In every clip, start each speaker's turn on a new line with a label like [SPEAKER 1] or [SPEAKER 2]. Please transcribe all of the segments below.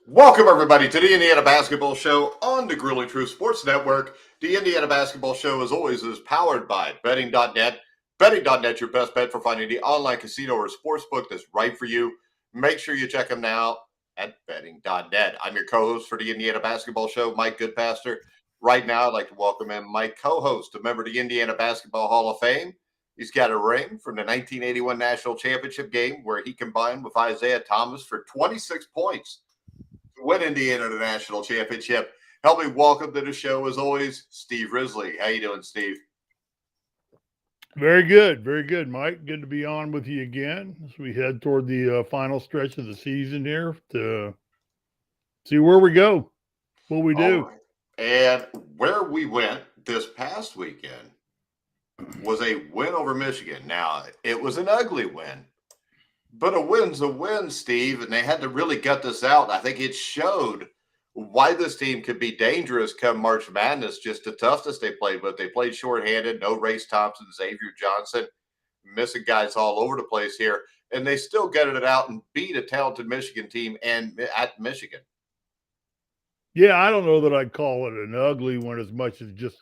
[SPEAKER 1] Welcome, everybody, to the Indiana Basketball Show on the Grueling Truth Sports Network. The Indiana Basketball Show, as always, is powered by betting.net. Betting.net, your best bet for finding the online casino or sportsbook that's right for you. Make sure you check them out at betting.net. I'm your co-host for the Indiana Basketball Show, Mike Goodpaster. Right now, I'd like to welcome in my co-host, a member of the Indiana Basketball Hall of Fame. He's got a ring from the 1981 National Championship game where he combined with Isaiah Thomas for 26 points to win Indiana the national championship. Help me welcome to the show, as always, Steve Risley. How you doing, Steve?
[SPEAKER 2] Very good, Mike. Good to be on with you again as we head toward the final stretch of the season here to see where we go, what we
[SPEAKER 1] All
[SPEAKER 2] do.
[SPEAKER 1] right. And where we went this past weekend was a win over Michigan. Now, it was an ugly win, but a win's a win, Steve, and they had to really gut this out. I think it showed why this team could be dangerous come March Madness, just the toughness they played with. They played shorthanded, no Race Thompson, Xavier Johnson, missing guys all over the place here, and they still gutted it out and beat a talented Michigan team and at Michigan.
[SPEAKER 2] Yeah, I don't know that I'd call it an ugly one as much as just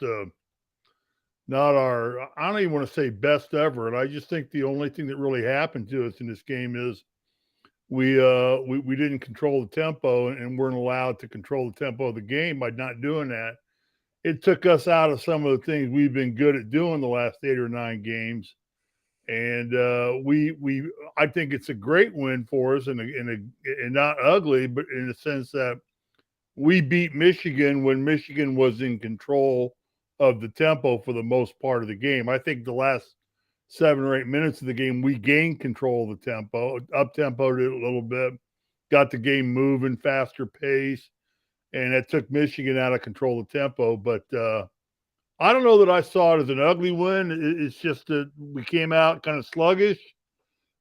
[SPEAKER 2] not our, I don't even want to say best ever. And I just think the only thing that really happened to us in this game is we didn't control the tempo and weren't allowed to control the tempo of the game by not doing that. It took us out of some of the things we've been good at doing the last 8 or 9 games. And we I think it's a great win for us, and not ugly, but in the sense that we beat Michigan when Michigan was in control of the tempo for the most part of the game. I think the last 7 or 8 minutes of the game, we gained control of the tempo, up tempoed it a little bit, got the game moving, faster pace, and that took Michigan out of control of tempo. But I don't know that I saw it as an ugly win. It's just that we came out kind of sluggish.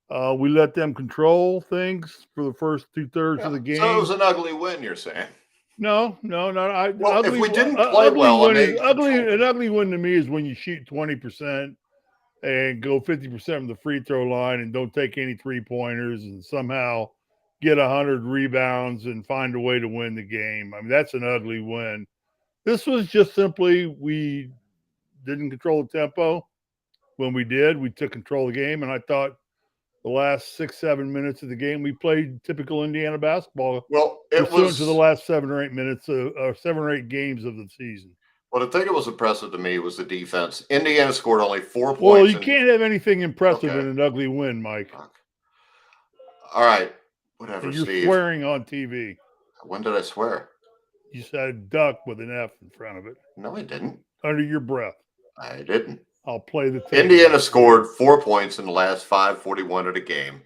[SPEAKER 2] We let them control things for the first 2/3 of
[SPEAKER 1] Yeah.
[SPEAKER 2] the
[SPEAKER 1] So it was
[SPEAKER 2] game.
[SPEAKER 1] an ugly win, you're saying?
[SPEAKER 2] No, no, no.
[SPEAKER 1] Well, if we didn't play
[SPEAKER 2] Ugly
[SPEAKER 1] well and
[SPEAKER 2] win is
[SPEAKER 1] they
[SPEAKER 2] ugly.
[SPEAKER 1] controlled
[SPEAKER 2] An
[SPEAKER 1] it,
[SPEAKER 2] ugly win to me is when you shoot 20% and go 50% from the free throw line and don't take any 3 pointers and somehow get 100 rebounds and find a way to win the game. I mean, that's an ugly win. This was just simply we didn't control the tempo. When we did, we took control of the game, and I thought the last 6, 7 minutes of the game we played typical Indiana basketball,
[SPEAKER 1] well, it
[SPEAKER 2] pursuant to the
[SPEAKER 1] was.
[SPEAKER 2] last 7 or 8 minutes or 7 or 8 games of the season.
[SPEAKER 1] Well, the thing that was impressive to me was the defense. Indiana scored only 4
[SPEAKER 2] Well,
[SPEAKER 1] points,
[SPEAKER 2] you
[SPEAKER 1] and
[SPEAKER 2] can't have anything impressive
[SPEAKER 1] okay,
[SPEAKER 2] in an ugly win, Mike.
[SPEAKER 1] all right, whatever,
[SPEAKER 2] And you're
[SPEAKER 1] Steve.
[SPEAKER 2] swearing on TV.
[SPEAKER 1] When did I swear?
[SPEAKER 2] You said duck with an F in front of it
[SPEAKER 1] No, I didn't.
[SPEAKER 2] under your breath.
[SPEAKER 1] I didn't.
[SPEAKER 2] I'll play the tape
[SPEAKER 1] Indiana
[SPEAKER 2] back for you.
[SPEAKER 1] scored 4 points in the last 5:41 of the game.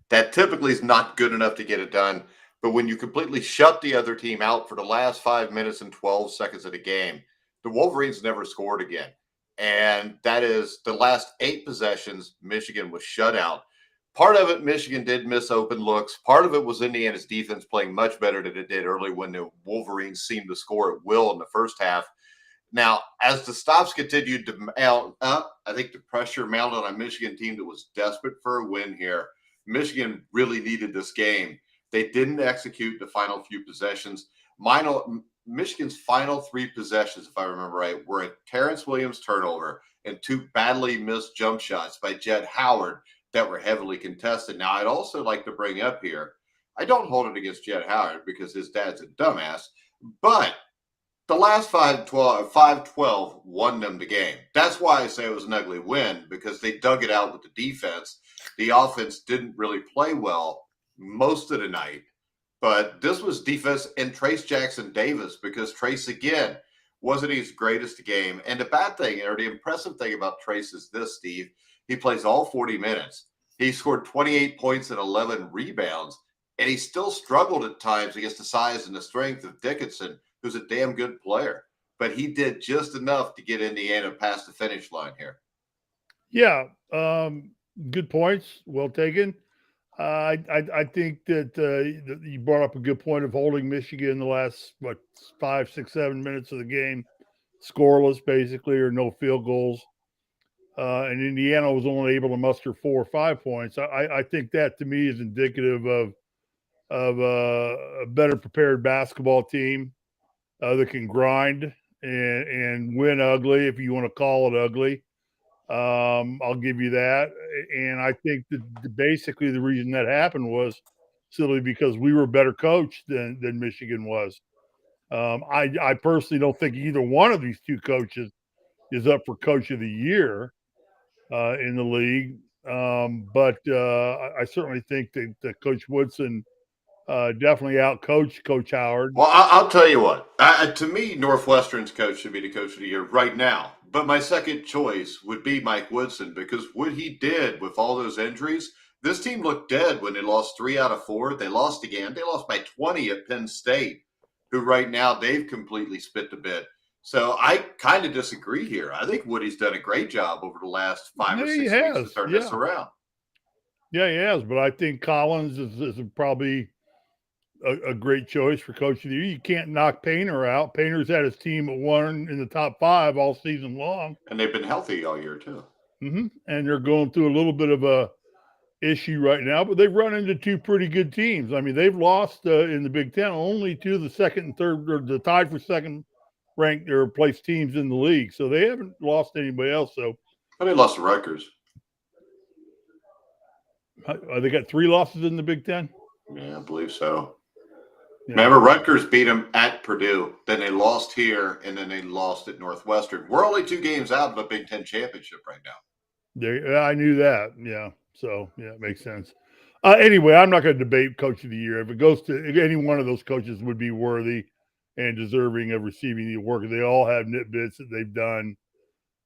[SPEAKER 1] That typically is not good enough to get it done. But when you completely shut the other team out for the last 5 minutes and 12 seconds of the game, the Wolverines never scored again. And that is the last 8 possessions, Michigan was shut out. Part of it, Michigan did miss open looks. Part of it was Indiana's defense playing much better than it did early when the Wolverines seemed to score at will in the first half. Now, as the stops continued to mount up, I think the pressure mounted on a Michigan team that was desperate for a win here. Michigan really needed this game. They didn't execute the final few possessions. Michigan's final 3 possessions, if I remember right, were a Terrence Williams turnover and 2 badly missed jump shots by Jed Howard that were heavily contested. Now, I'd also like to bring up here, I don't hold it against Jed Howard because his dad's a dumbass, but the last 5-12 won them the game. That's why I say it was an ugly win, because they dug it out with the defense. The offense didn't really play well most of the night, but this was defense and Trace Jackson Davis, because Trace, again, wasn't his greatest game. And the bad thing, or the impressive thing about Trace is this, Steve. He plays all 40 minutes. He scored 28 points and 11 rebounds, and he still struggled at times against the size and the strength of Dickinson, who's a damn good player. But he did just enough to get Indiana past the finish line here.
[SPEAKER 2] Yeah, good points. Well taken. I think that you brought up a good point of holding Michigan in the last, 5, 6, 7 minutes of the game, scoreless basically, or no field goals. And Indiana was only able to muster 4 or 5 points. I think that to me is indicative of of a better prepared basketball team that can grind and win ugly, if you want to call it ugly. I'll give you that. And I think that basically the reason that happened was simply because we were better coached than Michigan was. I personally don't think either one of these two coaches is up for Coach of the Year in the league. But I certainly think that Coach Woodson definitely outcoached Coach Howard.
[SPEAKER 1] Well, I'll tell you what. To me, Northwestern's coach should be the coach of the year right now. But my second choice would be Mike Woodson, because what he did with all those injuries, this team looked dead when they lost 3 out of 4. They lost again. They lost by 20 at Penn State, who right now they've completely spit the bit. So I kind of disagree here. I think Woody's done a great job over the last 5 or 6 weeks to turn this around.
[SPEAKER 2] Yeah, he has. But I think Collins is probably a great choice for Coach of the Year. You can't knock Painter out. Painter's had his team at 1 in the top 5 all season long.
[SPEAKER 1] And they've been healthy all year, too.
[SPEAKER 2] Mm-hmm. And they're going through a little bit of a issue right now, but they've run into 2 pretty good teams. I mean, they've lost in the Big Ten only to the second and third, or the tied for second ranked or placed teams in the league. So they haven't lost anybody else. So
[SPEAKER 1] they lost to Rutgers.
[SPEAKER 2] They got 3 losses in the Big Ten?
[SPEAKER 1] Yeah, I believe so.
[SPEAKER 2] Yeah.
[SPEAKER 1] Remember, Rutgers beat them at Purdue. Then they lost here, and then they lost at Northwestern. We're only 2 games out of a Big Ten championship right now.
[SPEAKER 2] I knew that. Yeah. So, yeah, it makes sense. Anyway, I'm not going to debate Coach of the Year. If it goes to any one of those coaches would be worthy and deserving of receiving the award. They all have nitbits that they've done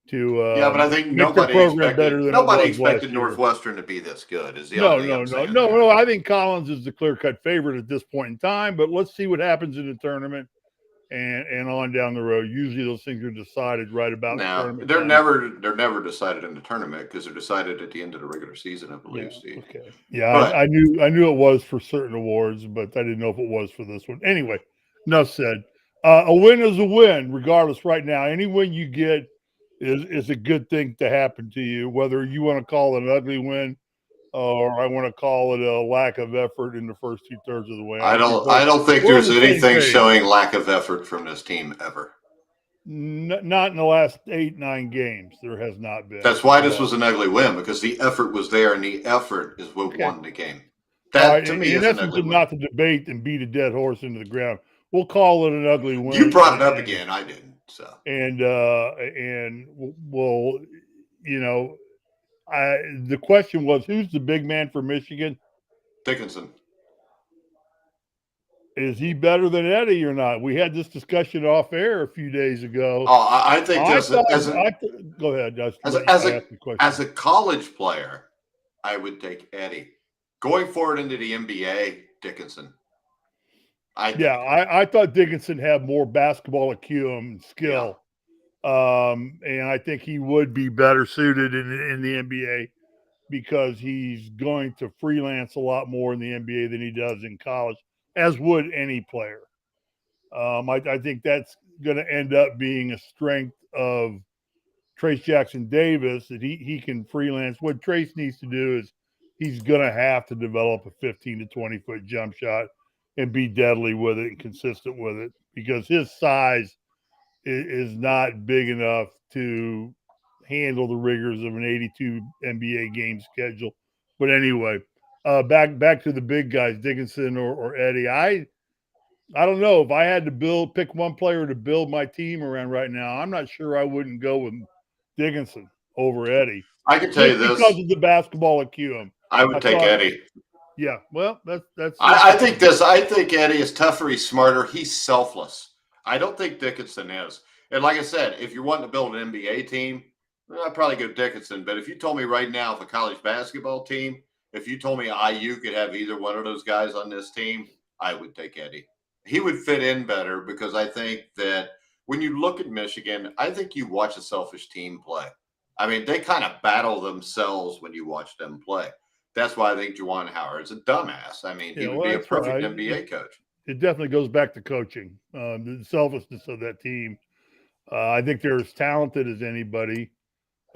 [SPEAKER 2] to
[SPEAKER 1] but I think nobody expected Northwestern to be this good.
[SPEAKER 2] No. I think Collins is the clear-cut favorite at this point in time, but let's see what happens in the tournament and on down the road. Usually those things are decided right about the tournament.
[SPEAKER 1] They're never decided in the tournament, because they're decided at the end of the regular season, I believe, Steve.
[SPEAKER 2] Okay. Yeah, I knew it was for certain awards, but I didn't know if it was for this one. Anyway, enough said. A win is a win, regardless. Right now, any win you get is a good thing to happen to you, whether you want to call it an ugly win or I want to call it a lack of effort in the first 2/3 of the way.
[SPEAKER 1] I don't think there's anything showing lack of effort from this team ever.
[SPEAKER 2] Not in the last 8-9 games. There has not been.
[SPEAKER 1] That's why this was an ugly win, because the effort was there, and the effort is what won the game. That to me is an ugly win.
[SPEAKER 2] Not to debate and beat a dead horse into the ground. We'll call it an ugly win.
[SPEAKER 1] You brought it up again. I didn't. So
[SPEAKER 2] well, the question was, who's the big man for Michigan?
[SPEAKER 1] Dickinson.
[SPEAKER 2] Is he better than Eddie or not? We had this discussion off air a few days ago.
[SPEAKER 1] Oh, I think
[SPEAKER 2] go ahead.
[SPEAKER 1] As a college player, I would take Eddie. Going forward into the NBA, Dickinson.
[SPEAKER 2] I thought Dickinson had more basketball acumen and skill. And I think he would be better suited in the NBA because he's going to freelance a lot more in the NBA than he does in college, as would any player. I think that's going to end up being a strength of Trace Jackson Davis, that he can freelance. What Trace needs to do is he's going to have to develop a 15 to 20-foot jump shot and be deadly with it and consistent with it, because his size is not big enough to handle the rigors of an 82 NBA game schedule. But anyway, back to the big guys, Dickinson or Eddie. I don't know. If I had to pick one player to build my team around right now, I'm not sure I wouldn't go with Dickinson over Eddie.
[SPEAKER 1] I can tell you this.
[SPEAKER 2] Because of the basketball acumen.
[SPEAKER 1] I would take Eddie.
[SPEAKER 2] Yeah, well, that's.
[SPEAKER 1] I think this. I think Eddie is tougher. He's smarter. He's selfless. I don't think Dickinson is. And like I said, if you're wanting to build an NBA team, I'd probably go Dickinson. But if you told me right now, if a college basketball team, if you told me IU could have either one of those guys on this team, I would take Eddie. He would fit in better, because I think that when you look at Michigan, I think you watch a selfish team play. I mean, they kind of battle themselves when you watch them play. That's why I think Juwan Howard's a dumbass. I mean, he would be a perfect NBA coach.
[SPEAKER 2] It definitely goes back to coaching, the selfishness of that team. I think they're as talented as anybody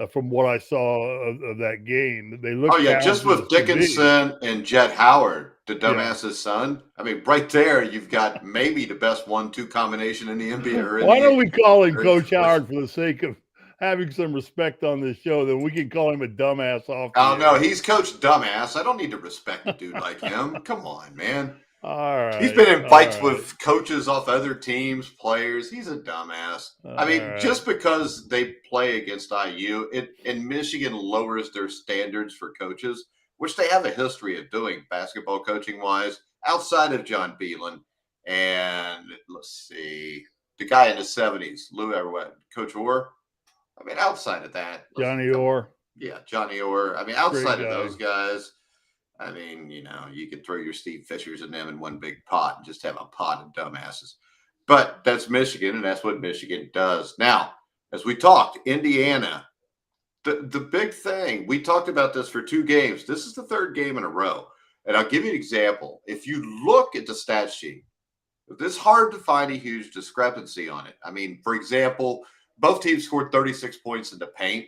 [SPEAKER 2] from what I saw of that game. They look.
[SPEAKER 1] Oh, yeah, just with Dickinson and Jet Howard, the dumbass's son. I mean, right there, you've got maybe the best 1-2 combination in the NBA. Or in
[SPEAKER 2] Why don't
[SPEAKER 1] the,
[SPEAKER 2] we call him
[SPEAKER 1] or in
[SPEAKER 2] Coach
[SPEAKER 1] sports.
[SPEAKER 2] Howard for the sake of having some respect on this show? Then we can call him a dumbass off the
[SPEAKER 1] Oh,
[SPEAKER 2] air.
[SPEAKER 1] no, he's Coach Dumbass. I don't need to respect a dude like him. Come on, man.
[SPEAKER 2] All right.
[SPEAKER 1] He's been in fights
[SPEAKER 2] right.
[SPEAKER 1] with coaches off other teams, players. He's a dumbass. I mean,
[SPEAKER 2] right.
[SPEAKER 1] just because they play against IU, and Michigan lowers their standards for coaches, which they have a history of doing basketball coaching wise, outside of John Beelan. And let's see, the guy in the 70s, Coach Orr. I mean, outside of that,
[SPEAKER 2] Johnny Orr.
[SPEAKER 1] Yeah, Johnny Orr. I mean, outside of
[SPEAKER 2] guy.
[SPEAKER 1] those guys, I mean, you could throw your Steve Fishers and them in one big pot and just have a pot of dumbasses. But that's Michigan, and that's what Michigan does. Now, as we talked, Indiana, the big thing, we talked about this for 2 games. This is the 3rd game in a row. And I'll give you an example. If you look at the stat sheet, it's hard to find a huge discrepancy on it. I mean, for example, both teams scored 36 points in the paint.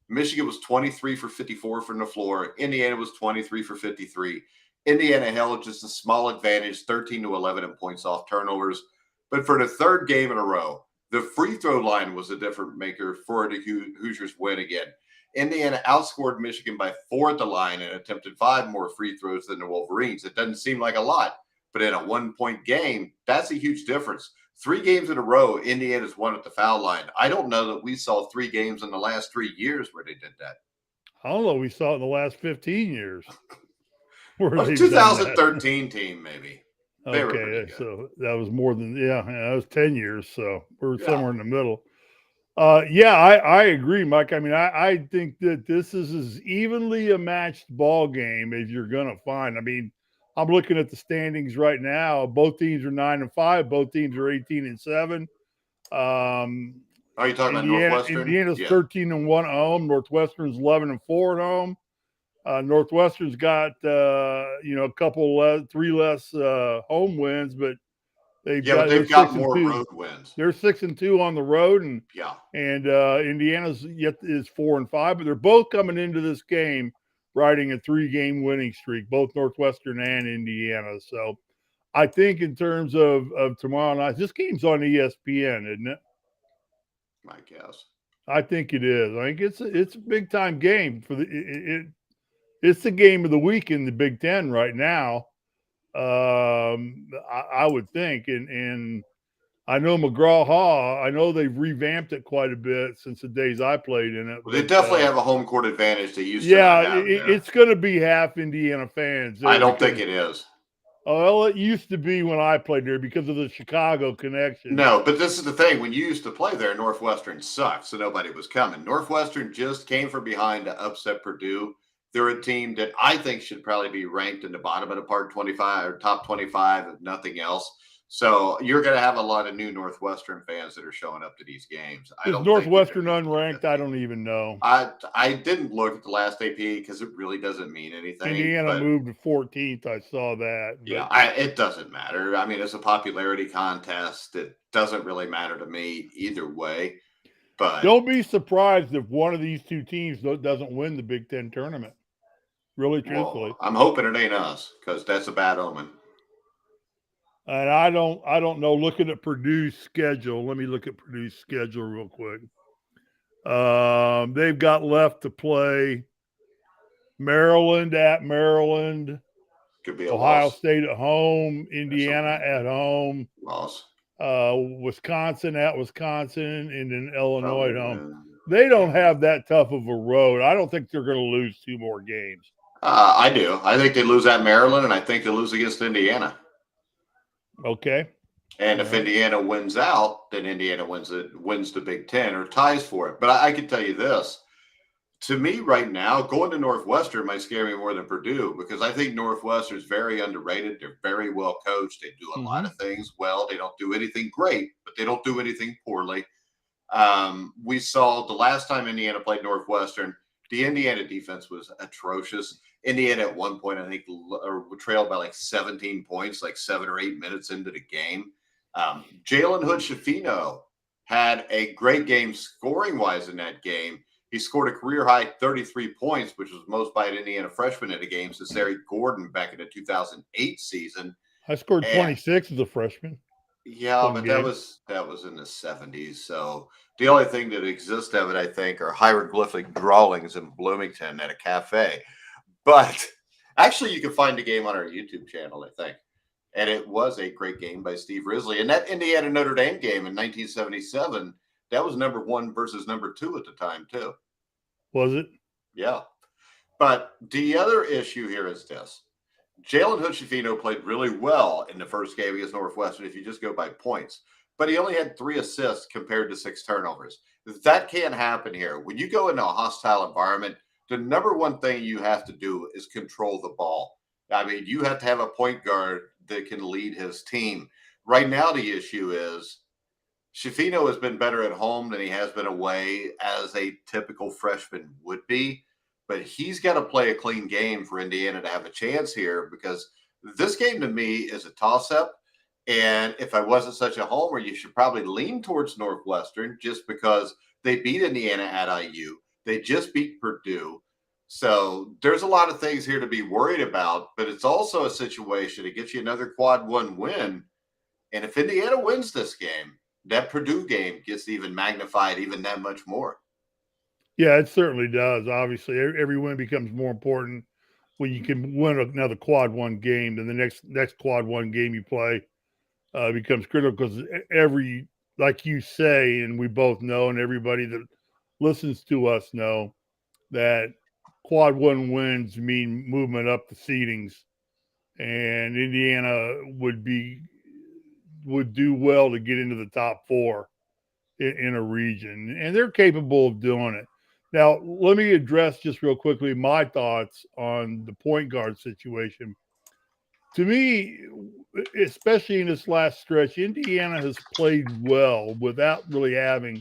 [SPEAKER 1] Michigan was 23 for 54 from the floor. Indiana was 23 for 53. Indiana held just a small advantage, 13 to 11 in points off turnovers. But for the 3rd game in a row, the free throw line was a different maker for the Hoosiers win again. Indiana outscored Michigan by 4 at the line and attempted 5 more free throws than the Wolverines. It doesn't seem like a lot, but in a 1-point game, that's a huge difference. 3 games in a row, Indiana's won at the foul line. I don't know that we saw 3 games in the last 3 years where they did that.
[SPEAKER 2] I don't know. We saw it in the last 15 years.
[SPEAKER 1] Well, 2013 team, maybe.
[SPEAKER 2] Okay, so that was more than, that was 10 years. So we're somewhere in the middle. I agree, Mike. I mean, I think that this is as evenly a matched ball game as you're going to find. I mean, I'm looking at the standings right now. Both teams are 9-5. Both teams are 18-7.
[SPEAKER 1] Are you talking about Northwestern?
[SPEAKER 2] Indiana's 13-1 at home. Northwestern's 11-4 at home. Northwestern's got a couple 3 less home wins, but they've got
[SPEAKER 1] more road wins.
[SPEAKER 2] They're 6-2 on the road, and Indiana's is 4-5, but they're both coming into this game riding a 3-game winning streak, both Northwestern and Indiana. So I think in terms of tomorrow night, this game's on ESPN, isn't it?
[SPEAKER 1] My guess.
[SPEAKER 2] I think it is. I think it's a big time game for it's the game of the week in the Big Ten right now. I would think, and I know McGraw-Hill, I know they've revamped it quite a bit since the days I played in it.
[SPEAKER 1] Well, they definitely have a home court advantage. They used to.
[SPEAKER 2] Yeah, it's going to be half Indiana fans.
[SPEAKER 1] I don't think it is.
[SPEAKER 2] Oh, well, it used to be when I played there because of the Chicago connection.
[SPEAKER 1] No, but this is the thing. When you used to play there, Northwestern sucked, so nobody was coming. Northwestern just came from behind to upset Purdue. They're a team that I think should probably be ranked in the bottom of the part 25 or top 25, if nothing else. So you're going to have a lot of new Northwestern fans that are showing up to these games.
[SPEAKER 2] Is Northwestern unranked? I don't even know.
[SPEAKER 1] I didn't look at the last AP because it really doesn't mean anything.
[SPEAKER 2] Indiana moved to 14th. I saw that.
[SPEAKER 1] It doesn't matter. I mean, it's a popularity contest. It doesn't really matter to me either way. But
[SPEAKER 2] don't be surprised if one of these 2 teams doesn't win the Big Ten tournament. Really, truthfully.
[SPEAKER 1] Well, I'm hoping it ain't us because that's a bad omen.
[SPEAKER 2] And I don't know. Looking at Purdue's schedule, let me look at Purdue's schedule real quick. They've got left to play Maryland at Maryland,
[SPEAKER 1] could be
[SPEAKER 2] Ohio
[SPEAKER 1] loss.
[SPEAKER 2] State at home, Indiana at home,
[SPEAKER 1] loss.
[SPEAKER 2] Wisconsin at Wisconsin, and then Illinois at home. They don't have that tough of a road. I don't think they're going to lose 2 more games.
[SPEAKER 1] I do. I think they lose at Maryland, and I think they lose against Indiana.
[SPEAKER 2] Okay.
[SPEAKER 1] And if Indiana wins out, then Indiana wins the Big Ten or ties for it. But I can tell you this. To me right now, going to Northwestern might scare me more than Purdue because I think Northwestern is very underrated. They're very well coached. They do a lot of things well. They don't do anything great, but they don't do anything poorly. We saw the last time Indiana played Northwestern, the Indiana defense was atrocious. Indiana at one point, I think, trailed by like 17 points, like 7 or 8 minutes into the game. Jalen Hood-Schifino had a great game scoring-wise in that game. He scored a career high 33 points, which was most by an Indiana freshman in a game since Eric Gordon back in the 2008 season.
[SPEAKER 2] I scored
[SPEAKER 1] And
[SPEAKER 2] 26 as a freshman.
[SPEAKER 1] yeah,
[SPEAKER 2] One
[SPEAKER 1] but
[SPEAKER 2] game.
[SPEAKER 1] that was in the 70s. So the only thing that exists of it, I think, are hieroglyphic drawings in Bloomington at a cafe. But actually, you can find the game on our YouTube channel, I think. And it was a great game by Steve Risley. And that Indiana Notre Dame game in 1977, that was number 1 versus number 2 at the time, too.
[SPEAKER 2] Was it?
[SPEAKER 1] Yeah. But the other issue here is this. Jalen Hood-Schifino played really well in the first game against Northwestern if you just go by points. But he only had 3 assists compared to 6 turnovers. That can't happen here. When you go into a hostile environment, the number one thing you have to do is control the ball. I mean, you have to have a point guard that can lead his team. Right now, the issue is Schifino has been better at home than he has been away, as a typical freshman would be. But he's got to play a clean game for Indiana to have a chance here, because this game to me is a toss-up. And if I wasn't such a homer, you should probably lean towards Northwestern just because they beat Indiana at IU. They just beat Purdue. So there's a lot of things here to be worried about, but it's also a situation to get you another quad 1 win. And if Indiana wins this game, that Purdue game gets even magnified even that much more.
[SPEAKER 2] Yeah, it certainly does. Obviously, every win becomes more important when you can win another quad 1 game. Then the next quad 1 game you play becomes critical, because every, like you say, and we both know, and everybody that listens to us know, that quad 1 wins mean movement up the seedings, and Indiana would do well to get into the top 4 in a region, and they're capable of doing it. Now, let me address just real quickly my thoughts on the point guard situation. To me, especially in this last stretch, Indiana has played well without really having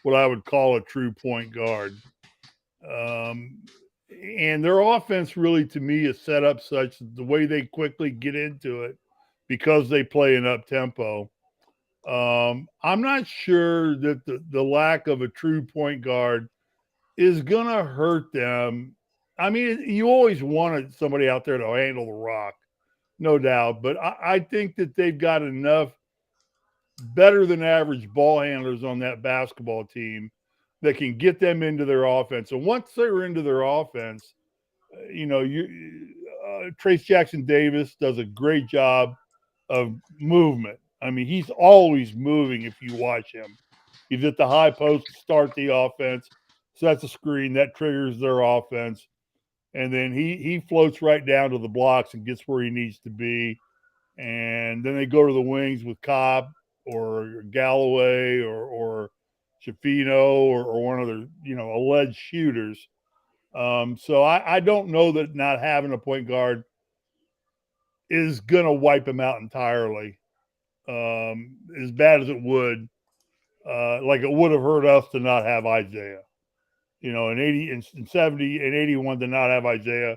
[SPEAKER 2] what I would call a true point guard. And their offense really, to me, is set up such that the way they quickly get into it, because they play in up tempo. I'm not sure that the lack of a true point guard is going to hurt them. I mean, you always wanted somebody out there to handle the rock, no doubt. But I think that they've got enough better than average ball handlers on that basketball team that can get them into their offense. And once they're into their offense, Trace Jackson Davis does a great job of movement. I mean, he's always moving if you watch him. He's at the high post to start the offense, sets a screen, that triggers their offense. And then he floats right down to the blocks and gets where he needs to be. And then they go to the wings with Cobb or Galloway or Schifino or one of the, alleged shooters. So I don't know that not having a point guard is going to wipe him out entirely. As bad as it would, like it would have hurt us to not have Isaiah. In 80 and 70 and 81 to not have Isaiah,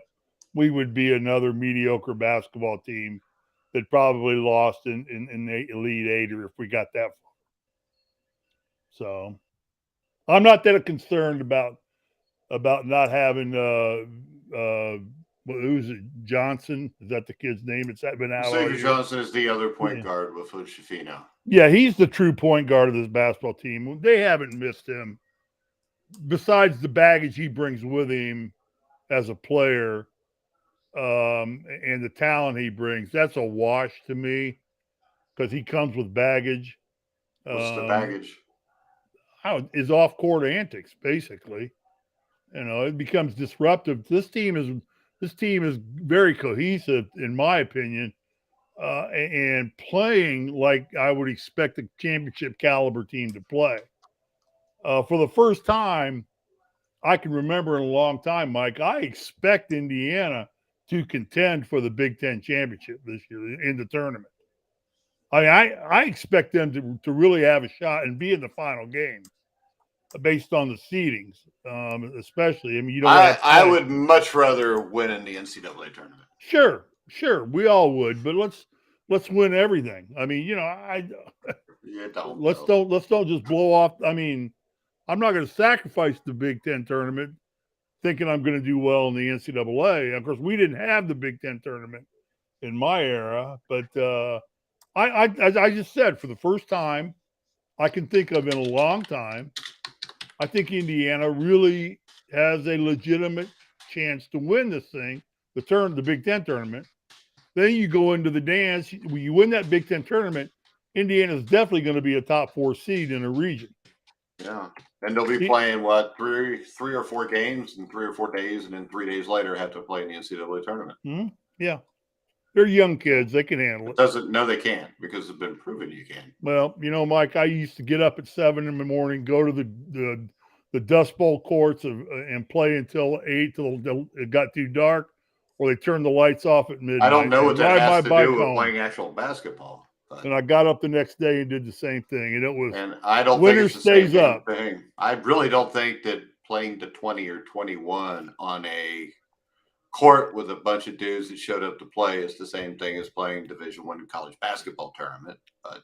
[SPEAKER 2] we would be another mediocre basketball team that probably lost in the Elite Eight, or if we got that far. So I'm not that concerned about not having who's it? Johnson? Is that the kid's name? It's been out all
[SPEAKER 1] Xavier
[SPEAKER 2] year.
[SPEAKER 1] Johnson is the other point guard with Schifino.
[SPEAKER 2] Yeah, he's the true point guard of this basketball team. They haven't missed him. Besides the baggage he brings with him as a player, and the talent he brings, that's a wash to me, because he comes with baggage.
[SPEAKER 1] What's the baggage?
[SPEAKER 2] His off-court antics, basically. It becomes disruptive. This team is very cohesive, in my opinion, and playing like I would expect a championship caliber team to play. For the first time I can remember in a long time, Mike, I expect Indiana to contend for the Big Ten championship this year in the tournament. I mean, I expect them to really have a shot and be in the final game based on the seedings, especially. I mean, you don't.
[SPEAKER 1] I would much rather win in the NCAA tournament.
[SPEAKER 2] Sure, we all would, but let's win everything. I mean, let's don't just blow off. I mean, I'm not going to sacrifice the Big Ten tournament thinking I'm going to do well in the NCAA. Of course, we didn't have the Big Ten tournament in my era, but as I just said, for the first time I can think of in a long time, I think Indiana really has a legitimate chance to win this thing, the Big Ten tournament. Then you go into the dance. When you win that Big Ten tournament, Indiana is definitely going to be a top 4 seed in a region.
[SPEAKER 1] Yeah, and they'll be playing three or four games in 3 or 4 days, and then 3 days later have to play in the NCAA tournament.
[SPEAKER 2] Mm-hmm. Yeah, they're young kids; they can handle it.
[SPEAKER 1] No, they can't because it's been proven you can.
[SPEAKER 2] Well, Mike, I used to get up at 7 in the morning, go to the Dust Bowl courts and play until 8 till it got too dark, or they turned the lights off at midnight.
[SPEAKER 1] I don't know what that has to do with playing actual basketball.
[SPEAKER 2] And I got up the next day and did the same thing, and it was.
[SPEAKER 1] And I don't
[SPEAKER 2] winner
[SPEAKER 1] think it's the
[SPEAKER 2] stays
[SPEAKER 1] same
[SPEAKER 2] up.
[SPEAKER 1] Thing. I really don't think that playing to 20 or 21 on a court with a bunch of dudes that showed up to play is the same thing as playing Division I college basketball tournament. But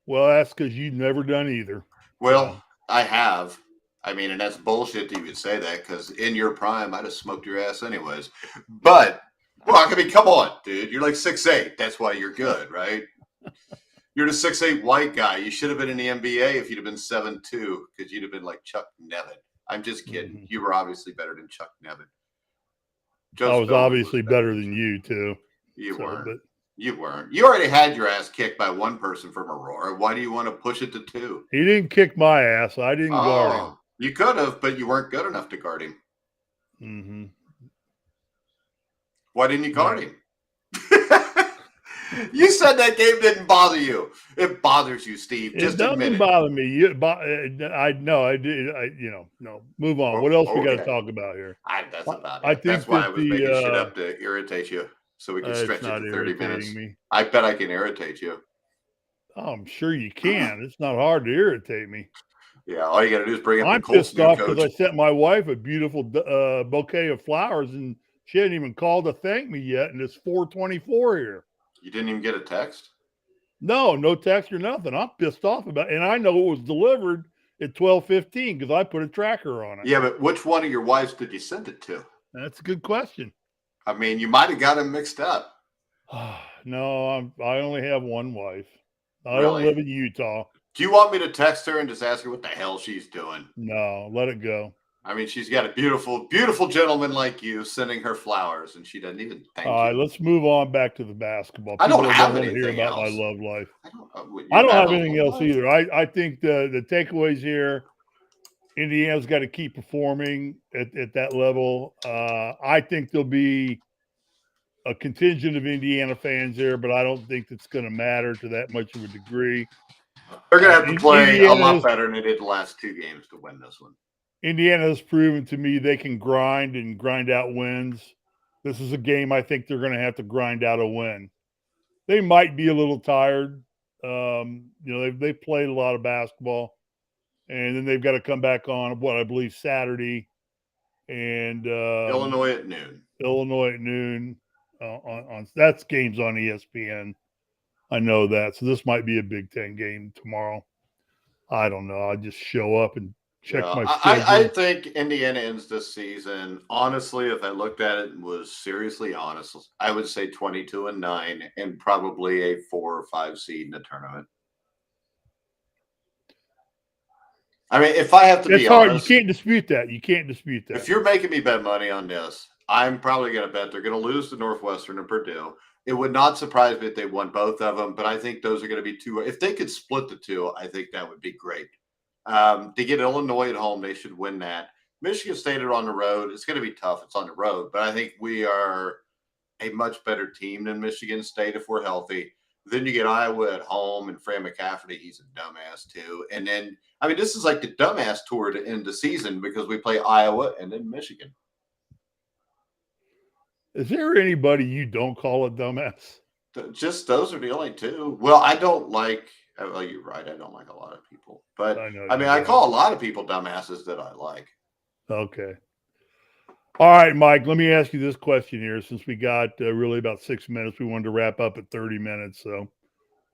[SPEAKER 2] well, that's because you've never done either.
[SPEAKER 1] Well, so. I have. I mean, and that's bullshit that you would say that because in your prime, I'd have smoked your ass anyways. But, well, I mean, come on, dude. You're like 6'8". That's why you're good, right? You're the 6'8" white guy. You should have been in the NBA if you'd have been 7'2", because you'd have been like Chuck Nevin. I'm just kidding. Mm-hmm. You were obviously better than Chuck Nevin.
[SPEAKER 2] I was obviously better than you, too.
[SPEAKER 1] You weren't. You weren't. You already had your ass kicked by one person from Aurora. Why do you want to push it to 2?
[SPEAKER 2] He didn't kick my ass. I didn't guard him.
[SPEAKER 1] You could have, but you weren't good enough to guard him.
[SPEAKER 2] Mm-hmm.
[SPEAKER 1] Why didn't you guard him? You said that game didn't bother you. It bothers you, Steve. Just admit it.
[SPEAKER 2] It doesn't bother me. I did. No. Move on. What else we got to talk about here?
[SPEAKER 1] That's about it. That's why I was making shit up to irritate you, so we can stretch it to 30 minutes. I bet I can irritate you.
[SPEAKER 2] Oh, I'm sure you can. It's not hard to irritate me.
[SPEAKER 1] Yeah, all you got to do is bring up
[SPEAKER 2] the Colts new coach. I'm pissed off because I sent my wife a beautiful bouquet of flowers, and she hadn't even called to thank me yet, and it's 4:24 here.
[SPEAKER 1] You didn't even get a text?
[SPEAKER 2] No text or nothing. I'm pissed off about it. And I know it was delivered at 12:15 because I put a tracker on it.
[SPEAKER 1] Yeah, but which one of your wives did you send it to?
[SPEAKER 2] That's a good question.
[SPEAKER 1] I mean, you might have got them mixed up.
[SPEAKER 2] No, I only have one wife. I don't live in Utah.
[SPEAKER 1] Do you want me to text her and just ask her what the hell she's doing?
[SPEAKER 2] No, let it go.
[SPEAKER 1] I mean, she's got a beautiful, beautiful gentleman like you sending her flowers, and she doesn't even thank you.
[SPEAKER 2] All right, let's move on back to the basketball.
[SPEAKER 1] I don't have anything
[SPEAKER 2] hear about
[SPEAKER 1] else.
[SPEAKER 2] My love life. I don't have anything else either. I think the takeaways here, Indiana's got to keep performing at that level. I think there'll be a contingent of Indiana fans there, but I don't think it's going to matter to that much of a degree.
[SPEAKER 1] They're going to have to play a lot better than they did the last 2 games to win this one.
[SPEAKER 2] Indiana has proven to me they can grind out wins. This is a game I think they're going to have to grind out a win. They might be a little tired. They've played a lot of basketball, and then they've got to come back on what I believe Saturday, and
[SPEAKER 1] Illinois at noon.
[SPEAKER 2] On that's games on ESPN. I know that. So this might be a Big Ten game tomorrow. I don't know. I'll just show up and check my schedule.
[SPEAKER 1] I think Indiana ends this season. Honestly, if I looked at it and was seriously honest, I would say 22-9 and probably a 4 or 5 seed in the tournament. I mean, if I have to be honest,
[SPEAKER 2] you can't dispute that.
[SPEAKER 1] If you're making me bet money on this, I'm probably going to bet they're going to lose to Northwestern and Purdue. It would not surprise me if they won both of them, but I think those are going to be 2. If they could split the 2, I think that would be great. To get Illinois at home, they should win that. Michigan State are on the road. It's going to be tough. It's on the road, but I think we are a much better team than Michigan State if we're healthy. Then you get Iowa at home, and Fran McCafferty, he's a dumbass too. And then, I mean, this is like the dumbass tour to end the season because we play Iowa and then Michigan.
[SPEAKER 2] Is there anybody you don't call a dumbass?
[SPEAKER 1] Just those are the only 2. Well, I don't like – well, you're right. I don't like a lot of people. But, I call a lot of people dumbasses that I like.
[SPEAKER 2] Okay. All right, Mike, let me ask you this question here. Since we got really about 6 minutes, we wanted to wrap up at 30 minutes. So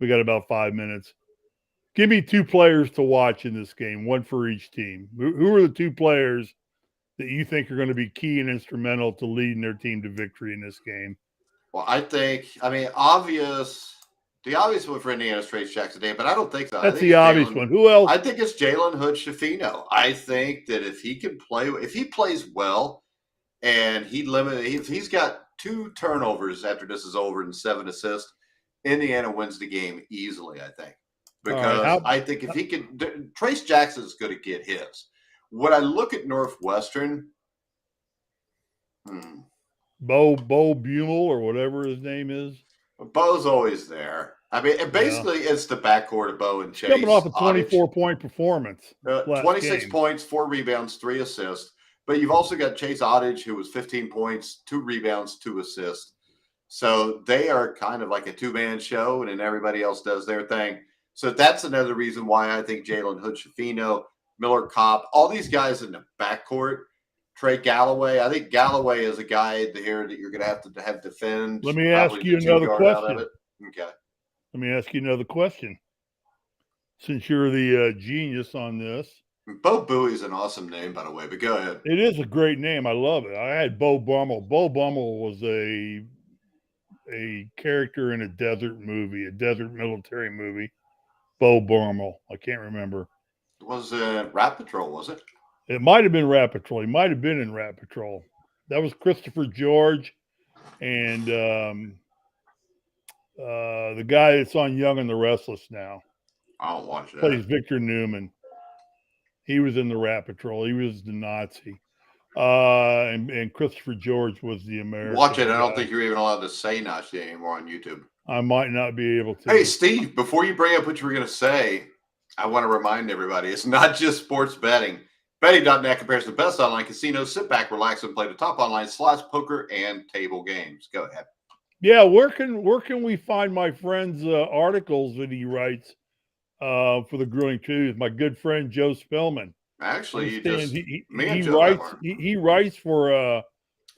[SPEAKER 2] we got about 5 minutes. Give me two players to watch in this game, one for each team. Who are the two players that you think are going to be key and instrumental to leading their team to victory in this game?
[SPEAKER 1] Well, the obvious one for Indiana is Trace Jackson Day, but I don't think so.
[SPEAKER 2] That's the obvious one. Who else?
[SPEAKER 1] I think it's Jalen Hood-Schifino. I think that if he plays well, and if he's got 2 turnovers after this is over and 7 assists, Indiana wins the game easily, I think. Because I think if he can, Trace Jackson's going to get his. When I look at Northwestern,
[SPEAKER 2] Bo Bumel or whatever his name is.
[SPEAKER 1] Bo's always there. I mean, basically, it's the backcourt of Bo and Chase.
[SPEAKER 2] Coming off a 24-point performance.
[SPEAKER 1] 26 points, 4 rebounds, 3 assists. But you've also got Chase Ottage, who was 15 points, 2 rebounds, 2 assists. So they are kind of like a 2-man show, and then everybody else does their thing. So that's another reason why I think Jalen Hood-Schifino, Miller Kopp, all these guys in the backcourt, Trey Galloway. I think Galloway is a guy here that you're going to have defend.
[SPEAKER 2] Let me ask you another question.
[SPEAKER 1] Okay.
[SPEAKER 2] Let me ask you another question. Since you're the genius on this.
[SPEAKER 1] Bo Bowie's an awesome name, by the way, but go ahead.
[SPEAKER 2] It is a great name. I love it. I had Bo Bumel. Bo Bumel was a character in a desert military movie. Bo Bumel. I can't remember.
[SPEAKER 1] Was it Rat Patrol, was it?
[SPEAKER 2] It might have been Rat Patrol. He might have been in Rat Patrol. That was Christopher George and the guy that's on Young and the Restless now.
[SPEAKER 1] I'll watch that.
[SPEAKER 2] Plays Victor Newman. He was in the Rat Patrol. He was the Nazi. And Christopher George was the American.
[SPEAKER 1] Watch it. I don't think you're even allowed to say Nazi anymore on YouTube.
[SPEAKER 2] I might not be able to.
[SPEAKER 1] Hey, Steve, before you bring up what you were going to say, I want to remind everybody, it's not just sports betting. Betting.net compares the best online casinos. Sit back, relax, and play the top online slots, poker, and table games. Go ahead.
[SPEAKER 2] Yeah, where can we find my friend's articles that he writes for the Grueling Truth? My good friend Joe Spellman.
[SPEAKER 1] Actually,
[SPEAKER 2] he writes for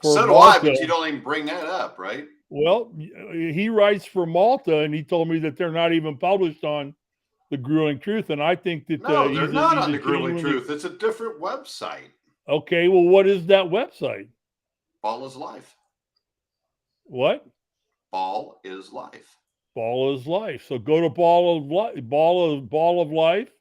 [SPEAKER 1] so do
[SPEAKER 2] Malta.
[SPEAKER 1] I, but you don't even bring that up, right?
[SPEAKER 2] Well, he writes for Malta, and he told me that they're not even published on the Grueling Truth, and I think that
[SPEAKER 1] no, they're not on the Grueling Truth. It's a different website.
[SPEAKER 2] Okay, well, what is that website?
[SPEAKER 1] Ball is Life.
[SPEAKER 2] What?
[SPEAKER 1] Ball is Life.
[SPEAKER 2] Ball is Life. So go to Ball of Life.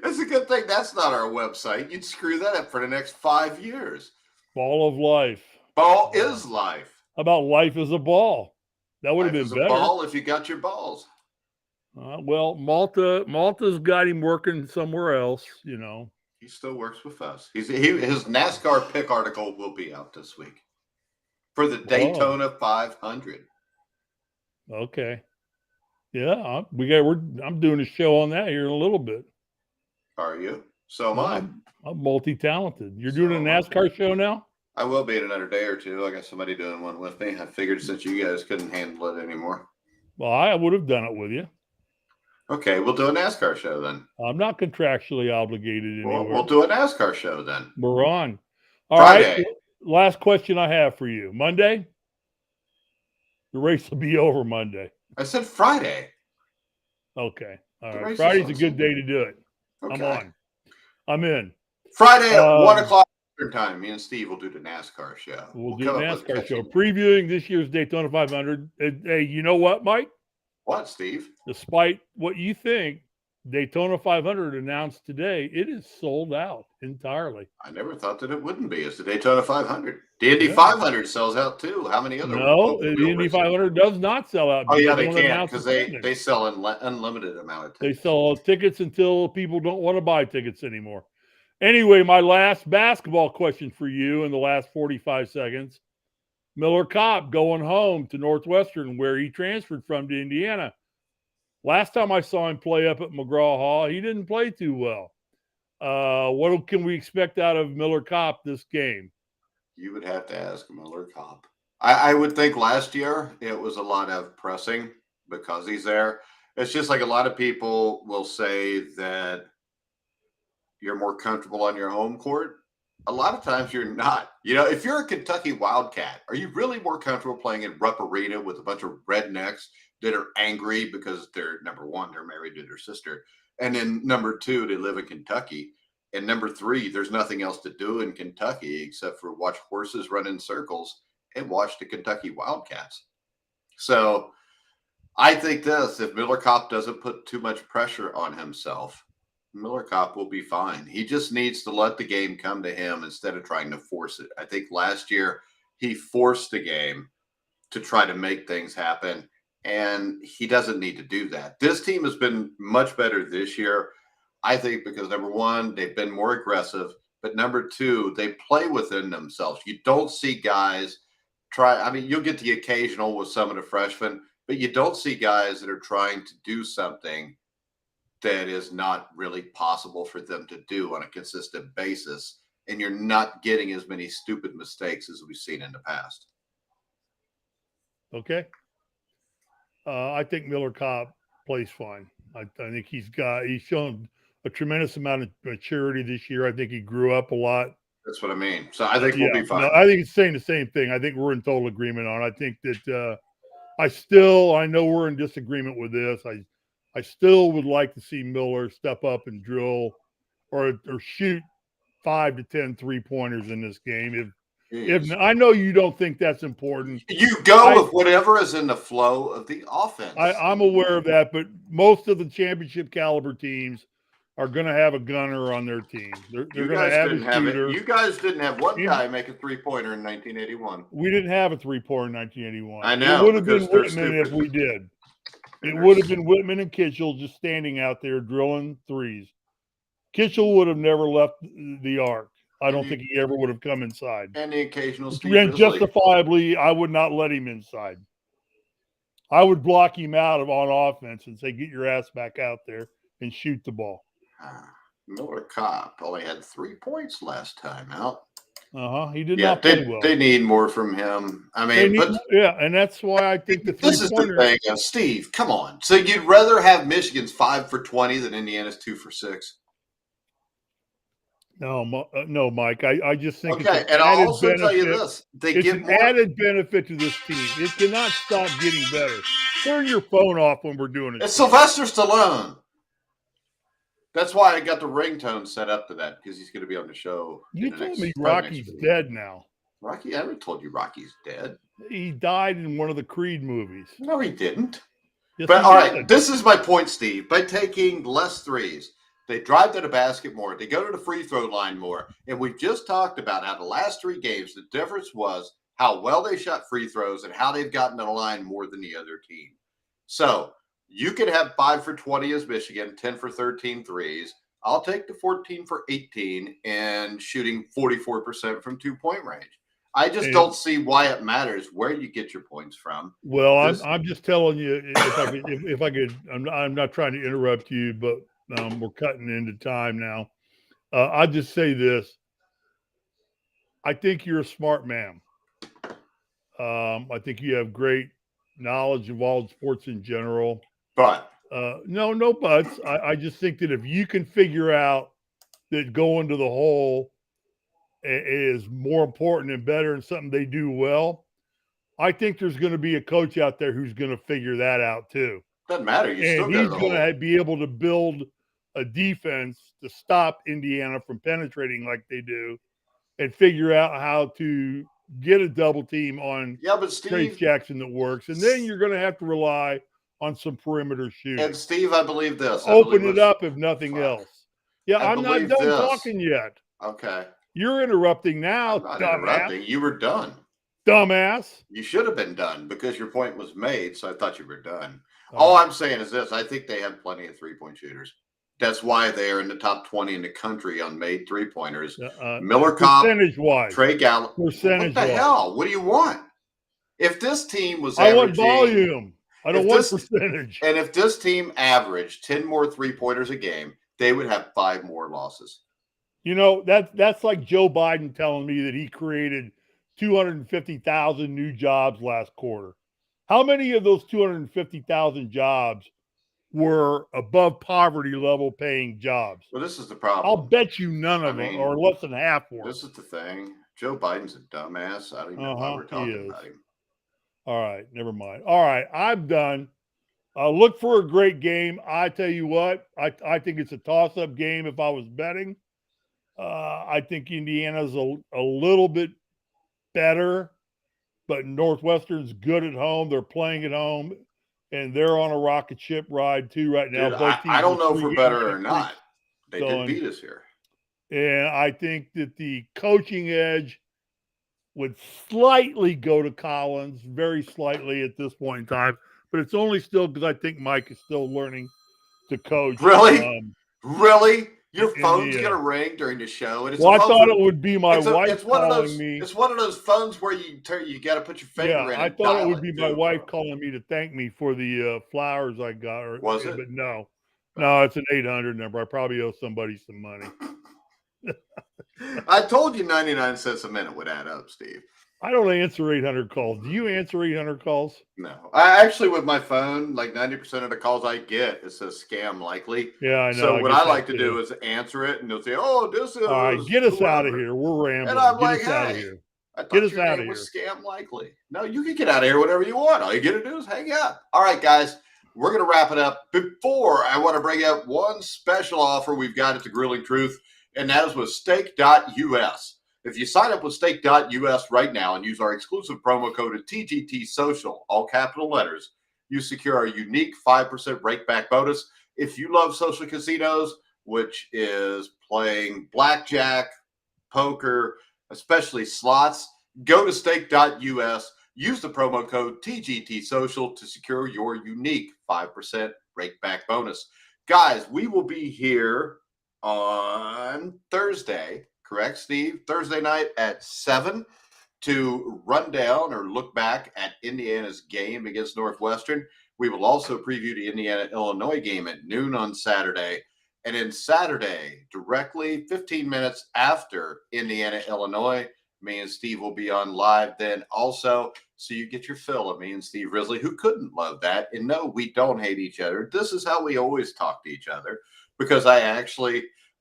[SPEAKER 1] It's a good thing that's not our website. You'd screw that up for the next 5 years.
[SPEAKER 2] Ball of Life.
[SPEAKER 1] Ball is Life.
[SPEAKER 2] How about Life is a Ball? That would have been better.
[SPEAKER 1] Ball if you got your balls.
[SPEAKER 2] Well, Malta's got him working somewhere else, you know.
[SPEAKER 1] He still works with us. His NASCAR pick article will be out this week for the Daytona 500.
[SPEAKER 2] Okay. Yeah, I'm doing a show on that here in a little bit.
[SPEAKER 1] Are you? So am I.
[SPEAKER 2] I'm multi-talented. You're doing a NASCAR show now?
[SPEAKER 1] I will be in another day or two. I got somebody doing one with me. I figured since you guys couldn't handle it anymore.
[SPEAKER 2] Well, I would have done it with you.
[SPEAKER 1] Okay, we'll do a NASCAR show then.
[SPEAKER 2] I'm not contractually obligated anywhere.
[SPEAKER 1] We'll do a NASCAR show then.
[SPEAKER 2] We're on. All
[SPEAKER 1] Friday.
[SPEAKER 2] right. Last question I have for you. Monday? The race will be over Monday.
[SPEAKER 1] I said Friday.
[SPEAKER 2] Okay. All right. Friday's a good day to do it.
[SPEAKER 1] Okay.
[SPEAKER 2] I'm in.
[SPEAKER 1] Friday at 1 o'clock time. Me and Steve will do the NASCAR show.
[SPEAKER 2] We'll do a NASCAR show previewing this year's Daytona 500. Hey, you know what, Mike?
[SPEAKER 1] What, Steve?
[SPEAKER 2] Despite what you think, Daytona 500 announced today, it is sold out entirely.
[SPEAKER 1] I never thought that it wouldn't be. It's the Daytona 500. The Indy 500 sells out too. How many other?
[SPEAKER 2] No, the Indy 500 does not sell out.
[SPEAKER 1] Oh yeah, they can't because they sell an unlimited amount of tickets.
[SPEAKER 2] They sell tickets until people don't want to buy tickets anymore. Anyway, my last basketball question for you in the last 45 seconds. Miller Kopp going home to Northwestern, where he transferred from to Indiana. Last time I saw him play up at McGraw-Hill, he didn't play too well. What can we expect out of Miller Kopp this game?
[SPEAKER 1] You would have to ask Miller Kopp. I would think last year it was a lot of pressing because he's there. It's just like a lot of people will say that you're more comfortable on your home court. A lot of times you're not. If you're a Kentucky Wildcat, are you really more comfortable playing in Rupp Arena with a bunch of rednecks that are angry because they're, number one, they're married to their sister, and then number two, they live in Kentucky, and number three, there's nothing else to do in Kentucky except for watch horses run in circles and watch the Kentucky Wildcats. So I think if Miller Kopp doesn't put too much pressure on himself, Miller Kopp will be fine. He just needs to let the game come to him instead of trying to force it. I think last year he forced the game to try to make things happen, and he doesn't need to do that. This team has been much better this year, I think, because number one, they've been more aggressive, but number two, they play within themselves. You don't see guys you'll get the occasional with some of the freshmen, but you don't see guys that are trying to do something that is not really possible for them to do on a consistent basis. And you're not getting as many stupid mistakes as we've seen in the past.
[SPEAKER 2] Okay. I think Miller Kopp plays fine. I think he's shown a tremendous amount of maturity this year. I think he grew up a lot.
[SPEAKER 1] That's what I mean. So I think we'll be fine.
[SPEAKER 2] No, I think it's saying the same thing. I think we're in total agreement on it. I think that I know we're in disagreement with this. I still would like to see Miller step up and drill or shoot 5 to 10 3-pointers in this game. If I know you don't think that's important.
[SPEAKER 1] You go with whatever is in the flow of the offense.
[SPEAKER 2] I'm aware of that, but most of the championship caliber teams are going to have a gunner on their team. They're going to have a shooter.
[SPEAKER 1] You guys didn't have one guy make a 3-pointer in 1981.
[SPEAKER 2] We didn't have a 3-pointer in 1981.
[SPEAKER 1] I know.
[SPEAKER 2] It would have been Whitman if we did. It would have been Whitman and Kitchell just standing out there drilling threes. Kitchell would have never left the arc. I don't think he ever would have come inside.
[SPEAKER 1] And the occasional Steve
[SPEAKER 2] And justifiably, I would not let him inside. I would block him out on offense and say, get your ass back out there and shoot the ball.
[SPEAKER 1] Miller Kopp only had 3 points last time out.
[SPEAKER 2] He did not play well.
[SPEAKER 1] They need more from him. I mean,
[SPEAKER 2] and that's why I think
[SPEAKER 1] this is the thing. Steve, come on. So you'd rather have Michigan's 5 for 20 than Indiana's 2 for 6?
[SPEAKER 2] No, Mike. I just think
[SPEAKER 1] okay. And I'll also tell you this:
[SPEAKER 2] it's an added benefit to this team. It cannot stop getting better. Turn your phone off when we're doing it.
[SPEAKER 1] It's Sylvester Stallone. That's why I got the ringtone set up to that, because he's going to be on the show.
[SPEAKER 2] You told me Rocky's dead now.
[SPEAKER 1] Rocky? I never told you Rocky's dead.
[SPEAKER 2] He died in one of the Creed movies.
[SPEAKER 1] No, he didn't.
[SPEAKER 2] Yes,
[SPEAKER 1] but all right, this is my point, Steve. By taking less threes, they drive to the basket more. They go to the free throw line more. And we just talked about how the last 3 games, the difference was how well they shot free throws and how they've gotten to the line more than the other team. So you could have 5 for 20 as Michigan, 10 for 13 threes. I'll take the 14 for 18 and shooting 44% from 2-point range. I just don't see why it matters where you get your points from.
[SPEAKER 2] Well, I'm just telling you, if I could, I'm not trying to interrupt you, but we're cutting into time now. I'll just say this. I think you're a smart man. I think you have great knowledge of all sports in general.
[SPEAKER 1] But
[SPEAKER 2] no buts. I just think that if you can figure out that going to the hole is more important and better and something they do well, I think there's going to be a coach out there who's going to figure that out too.
[SPEAKER 1] Doesn't matter.
[SPEAKER 2] He's going to be able to build a defense to stop Indiana from penetrating like they do and figure out how to get a double team on Trace Jackson that works. And then you're going to have to rely on some perimeter shooting.
[SPEAKER 1] And Steve, I believe this.
[SPEAKER 2] Open it up if nothing else. Yeah, I'm not done talking yet.
[SPEAKER 1] Okay.
[SPEAKER 2] You're interrupting now,
[SPEAKER 1] I'm not interrupting. You were done.
[SPEAKER 2] Dumbass.
[SPEAKER 1] You should have been done because your point was made, so I thought you were done. All I'm saying is this. I think they have plenty of 3-point shooters. That's why they are in the top 20 in the country on made 3-pointers. Miller Kopp,
[SPEAKER 2] percentage-wise.
[SPEAKER 1] Trey Gallup.
[SPEAKER 2] Percentage-wise.
[SPEAKER 1] What the hell? What do you want? If this team was
[SPEAKER 2] I want volume. I don't want percentage.
[SPEAKER 1] And if this team averaged 10 more 3-pointers a game, they would have 5 more losses.
[SPEAKER 2] You know, that's like Joe Biden telling me that he created 250,000 new jobs last quarter. How many of those 250,000 jobs were above poverty level paying jobs.
[SPEAKER 1] Well, this is the
[SPEAKER 2] I'll
[SPEAKER 1] problem.
[SPEAKER 2] bet you none of them, or less than half were.
[SPEAKER 1] This is the thing. Joe Biden's a dumbass. I don't even know why we're talking about him.
[SPEAKER 2] All right, never mind. All right, I'm done. Look for a great game. I tell you what, I think it's a toss-up game if I was betting. I think Indiana's a little bit better, but Northwestern's good at home. They're playing at home, and they're on a rocket ship ride too right now.
[SPEAKER 1] Dude, I don't know if we're better or not. They did beat us here.
[SPEAKER 2] And I think that the coaching edge would slightly go to Collins, very slightly at this point in time. But it's only still because I think Mike is still learning to coach.
[SPEAKER 1] Really? Really? Your phone's going to ring during the show. And it's
[SPEAKER 2] I thought it would be my wife calling me.
[SPEAKER 1] It's one of those phones where you got to put your finger in.
[SPEAKER 2] I thought it would be my wife calling me to thank me for the flowers I got.
[SPEAKER 1] Was it?
[SPEAKER 2] But no, it's an 800 number. I probably owe somebody some money.
[SPEAKER 1] I told you 99 cents a minute would add up, Steve.
[SPEAKER 2] I don't answer 800 calls. Do you answer 800 calls?
[SPEAKER 1] No. I actually, with my phone, like 90% of the calls I get, it says scam likely.
[SPEAKER 2] Yeah, I know.
[SPEAKER 1] So what I like to do is answer it, and they'll say, "Oh, this is."
[SPEAKER 2] All right, get us out of here. We're rambling.
[SPEAKER 1] And I'm
[SPEAKER 2] get
[SPEAKER 1] like,
[SPEAKER 2] us
[SPEAKER 1] "Hey,
[SPEAKER 2] out of here.
[SPEAKER 1] Get us out of here." Was scam likely? No, you can get out of here whenever you want. All you got to do is hang out. All right, guys, we're gonna wrap it up. Before I want to bring up one special offer we've got at the Grilling Truth, and that is with Stake.us. If you sign up with Stake.us right now and use our exclusive promo code at TGT Social, all capital letters, you secure a unique 5% rakeback bonus. If you love social casinos, which is playing blackjack, poker, especially slots, go to Stake.us, use the promo code TGT Social to secure your unique 5% rakeback bonus. Guys, we will be here on Thursday. Correct, Steve? Thursday night at 7 to run down or look back at Indiana's game against Northwestern. We will also preview the Indiana-Illinois game at noon on Saturday. And then Saturday, directly 15 minutes after Indiana-Illinois, me and Steve will be on live then also. So you get your fill of me and Steve Risley, who couldn't love that. And no, we don't hate each other. This is how we always talk to each other, because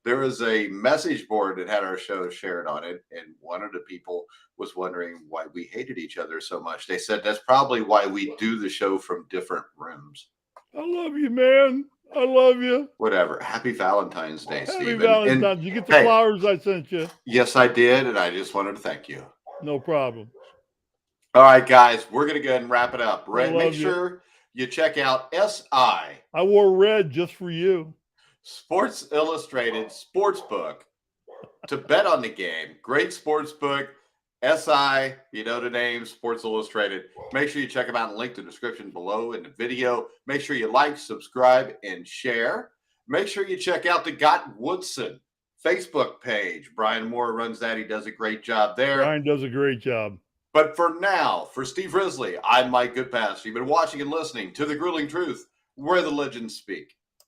[SPEAKER 1] there was a message board that had our show shared on it, and one of the people was wondering why we hated each other so much. They said that's probably why we do the show from different rooms.
[SPEAKER 2] I love you, man. I love you.
[SPEAKER 1] Whatever. Happy Valentine's Day, Steve.
[SPEAKER 2] Happy Valentine's. Did you get the flowers I sent you?
[SPEAKER 1] Yes, I did, and I just wanted to thank you.
[SPEAKER 2] No problem.
[SPEAKER 1] All right, guys, we're going to go ahead and wrap it up. Make sure you check out SI.
[SPEAKER 2] I wore red just for you.
[SPEAKER 1] Sports Illustrated Sportsbook to bet on the game. Great sportsbook. SI, you know the name, Sports Illustrated. Make sure you check them out and link in the description below in the video. Make sure you like, subscribe, and share. Make sure you check out the Got Woodson Facebook page. Brian Moore runs that. He does a great job there.
[SPEAKER 2] Brian does a great job.
[SPEAKER 1] But for now, for Steve Risley, I'm Mike Goodpaster. You've been watching and listening to The Grilling Truth, where the legends speak.